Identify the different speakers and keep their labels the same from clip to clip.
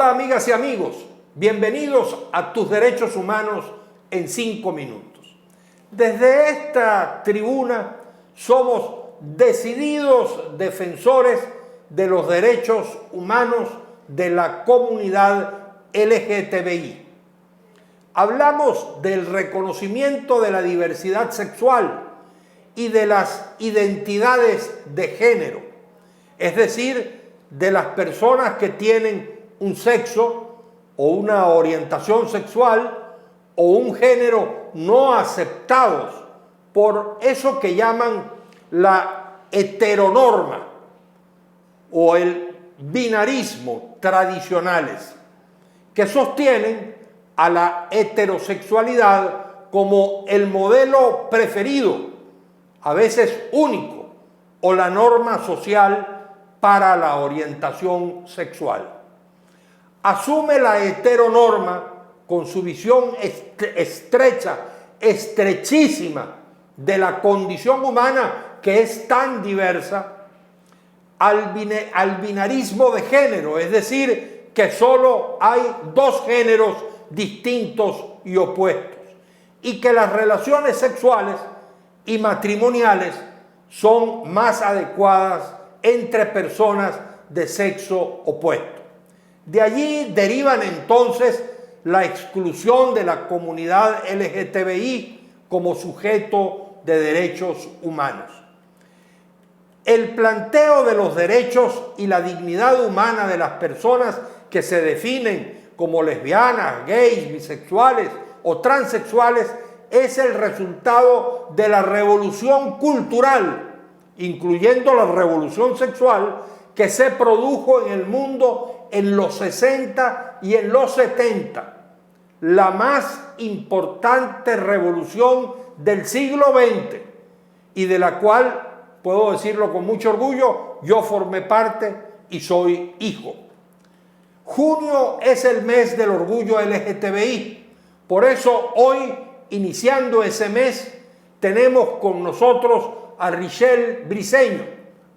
Speaker 1: Hola amigas y amigos, bienvenidos a Tus Derechos Humanos en 5 minutos. Desde esta tribuna somos decididos defensores de los derechos humanos de la comunidad LGTBI. Hablamos del reconocimiento de la diversidad sexual y de las identidades de género, es decir, de las personas que tienen un sexo o una orientación sexual o un género no aceptados por eso que llaman la heteronorma o el binarismo tradicionales, que sostienen a la heterosexualidad como el modelo preferido, a veces único, o la norma social para la orientación sexual. Asume la heteronorma con su visión estrecha, estrechísima de la condición humana que es tan diversa, al binarismo de género, es decir, que solo hay dos géneros distintos y opuestos, y que las relaciones sexuales y matrimoniales son más adecuadas entre personas de sexo opuesto. De allí derivan entonces la exclusión de la comunidad LGTBI como sujeto de derechos humanos. El planteo de los derechos y la dignidad humana de las personas que se definen como lesbianas, gays, bisexuales o transexuales es el resultado de la revolución cultural, incluyendo la revolución sexual, que se produjo en el mundo en los 60 y en los 70, la más importante revolución del siglo XX y de la cual, puedo decirlo con mucho orgullo, yo formé parte y soy hijo. Junio es el mes del orgullo LGTBI, por eso hoy, iniciando ese mes, tenemos con nosotros a Richelle Briceño,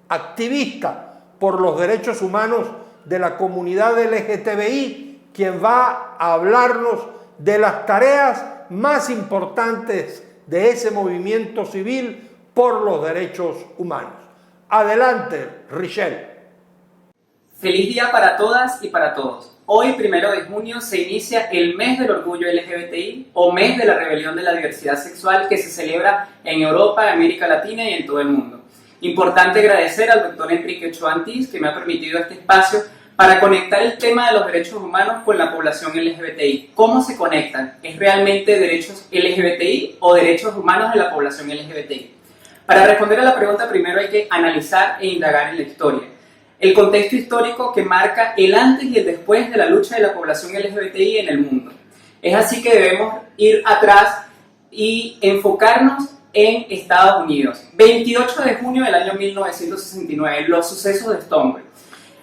Speaker 1: activista por los derechos humanos de la comunidad LGTBI, quien va a hablarnos de las tareas más importantes de ese movimiento civil por los derechos humanos. Adelante, Richelle.
Speaker 2: Feliz día para todas y para todos. Hoy, 1 de junio, se inicia el mes del orgullo LGBTI o mes de la rebelión de la diversidad sexual que se celebra en Europa, América Latina y en todo el mundo. Importante agradecer al doctor Enrique Ochoa Antís, que me ha permitido este espacio para conectar el tema de los derechos humanos con la población LGBTI. ¿Cómo se conectan? ¿Es realmente derechos LGBTI o derechos humanos de la población LGBTI? Para responder a la pregunta, primero hay que analizar e indagar en la historia. El contexto histórico que marca el antes y el después de la lucha de la población LGBTI en el mundo. Es así que debemos ir atrás y enfocarnos en Estados Unidos. 28 de junio del año 1969, los sucesos de Stonewall.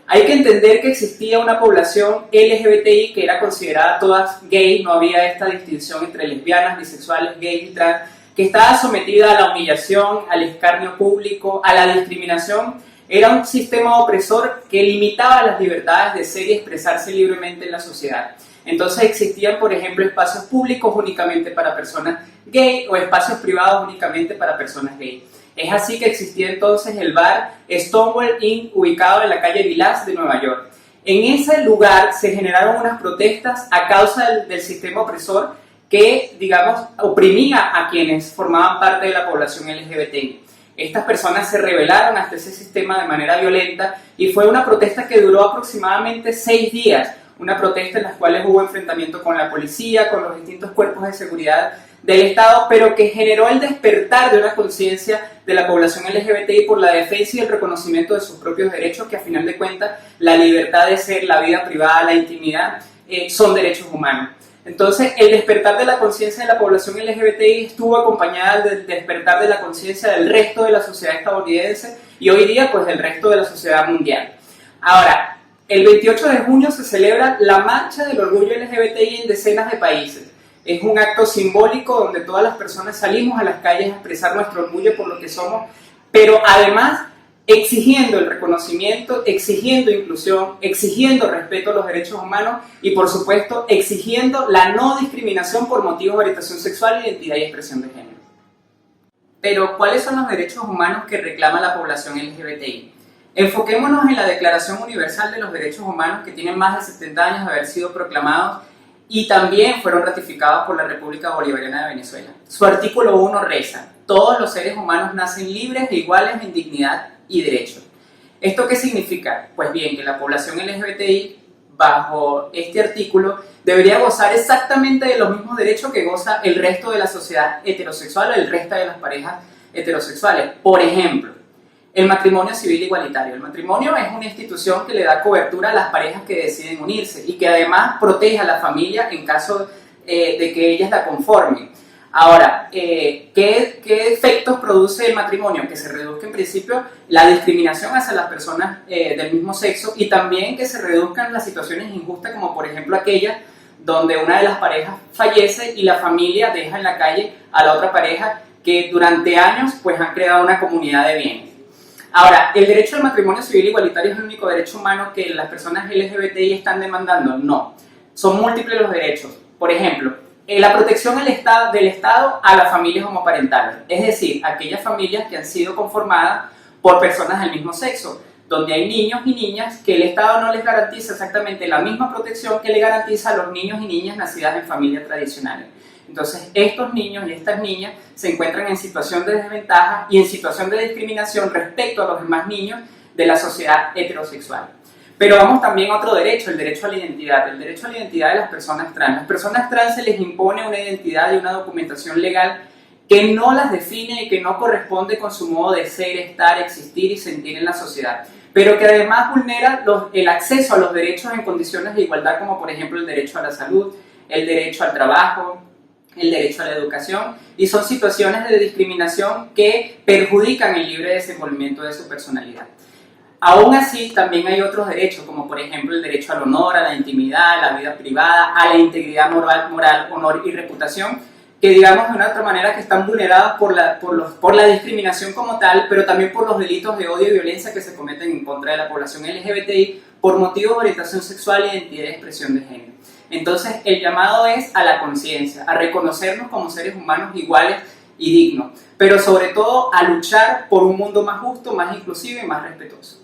Speaker 2: Hay que entender que existía una población LGBTI que era considerada todas gay, no había esta distinción entre lesbianas, bisexuales, gays y trans, que estaba sometida a la humillación, al escarnio público, a la discriminación. Era un sistema opresor que limitaba las libertades de ser y expresarse libremente en la sociedad. Entonces existían, por ejemplo, espacios públicos únicamente para personas gay o espacios privados únicamente para personas gay. Es así que existía entonces el bar Stonewall Inn, ubicado en la calle Vilas de Nueva York. En ese lugar se generaron unas protestas a causa del sistema opresor que, digamos, oprimía a quienes formaban parte de la población LGBTI. Estas personas se rebelaron ante ese sistema de manera violenta y fue una protesta que duró aproximadamente 6 días. Una protesta en la cual hubo enfrentamiento con la policía, con los distintos cuerpos de seguridad del Estado, pero que generó el despertar de una conciencia de la población LGBTI por la defensa y el reconocimiento de sus propios derechos, que a final de cuentas la libertad de ser, la vida privada, la intimidad, son derechos humanos. Entonces, el despertar de la conciencia de la población LGBTI estuvo acompañada del despertar de la conciencia del resto de la sociedad estadounidense y hoy día, pues, del resto de la sociedad mundial. Ahora, el 28 de junio se celebra la Marcha del Orgullo LGBTI en decenas de países. Es un acto simbólico donde todas las personas salimos a las calles a expresar nuestro orgullo por lo que somos, pero además exigiendo el reconocimiento, exigiendo inclusión, exigiendo respeto a los derechos humanos y, por supuesto, exigiendo la no discriminación por motivos de orientación sexual, identidad y expresión de género. Pero, ¿cuáles son los derechos humanos que reclama la población LGBTI? Enfoquémonos en la Declaración Universal de los Derechos Humanos, que tiene más de 70 años de haber sido proclamados y también fueron ratificados por la República Bolivariana de Venezuela. Su artículo 1 reza: todos los seres humanos nacen libres e iguales en dignidad y derechos. ¿Esto qué significa? Pues bien, que la población LGBTI, bajo este artículo, debería gozar exactamente de los mismos derechos que goza el resto de la sociedad heterosexual o el resto de las parejas heterosexuales. Por ejemplo, el matrimonio civil igualitario. El matrimonio es una institución que le da cobertura a las parejas que deciden unirse y que además protege a la familia en caso de que ellas la conformen. Ahora, ¿qué efectos produce el matrimonio? Que se reduzca en principio la discriminación hacia las personas del mismo sexo y también que se reduzcan las situaciones injustas, como por ejemplo aquellas donde una de las parejas fallece y la familia deja en la calle a la otra pareja que durante años pues han creado una comunidad de bienes. Ahora, ¿el derecho al matrimonio civil igualitario es el único derecho humano que las personas LGBTI están demandando? No, son múltiples los derechos. Por ejemplo, la protección del Estado a las familias homoparentales, es decir, aquellas familias que han sido conformadas por personas del mismo sexo, donde hay niños y niñas que el Estado no les garantiza exactamente la misma protección que le garantiza a los niños y niñas nacidas en familias tradicionales. Entonces, estos niños y estas niñas se encuentran en situación de desventaja y en situación de discriminación respecto a los demás niños de la sociedad heterosexual. Pero vamos también a otro derecho, el derecho a la identidad. El derecho a la identidad de las personas trans. Las personas trans se les impone una identidad y una documentación legal que no las define y que no corresponde con su modo de ser, estar, existir y sentir en la sociedad, pero que además vulnera el acceso a los derechos en condiciones de igualdad, como por ejemplo el derecho a la salud, el derecho al trabajo, el derecho a la educación, y son situaciones de discriminación que perjudican el libre desenvolvimiento de su personalidad. Aún así, también hay otros derechos, como por ejemplo el derecho al honor, a la intimidad, a la vida privada, a la integridad moral, honor y reputación, que digamos de una otra manera que están vulnerados por la discriminación como tal, pero también por los delitos de odio y violencia que se cometen en contra de la población LGBTI por motivos de orientación sexual, identidad y expresión de género. Entonces, el llamado es a la conciencia, a reconocernos como seres humanos iguales y dignos, pero sobre todo a luchar por un mundo más justo, más inclusivo y más respetuoso.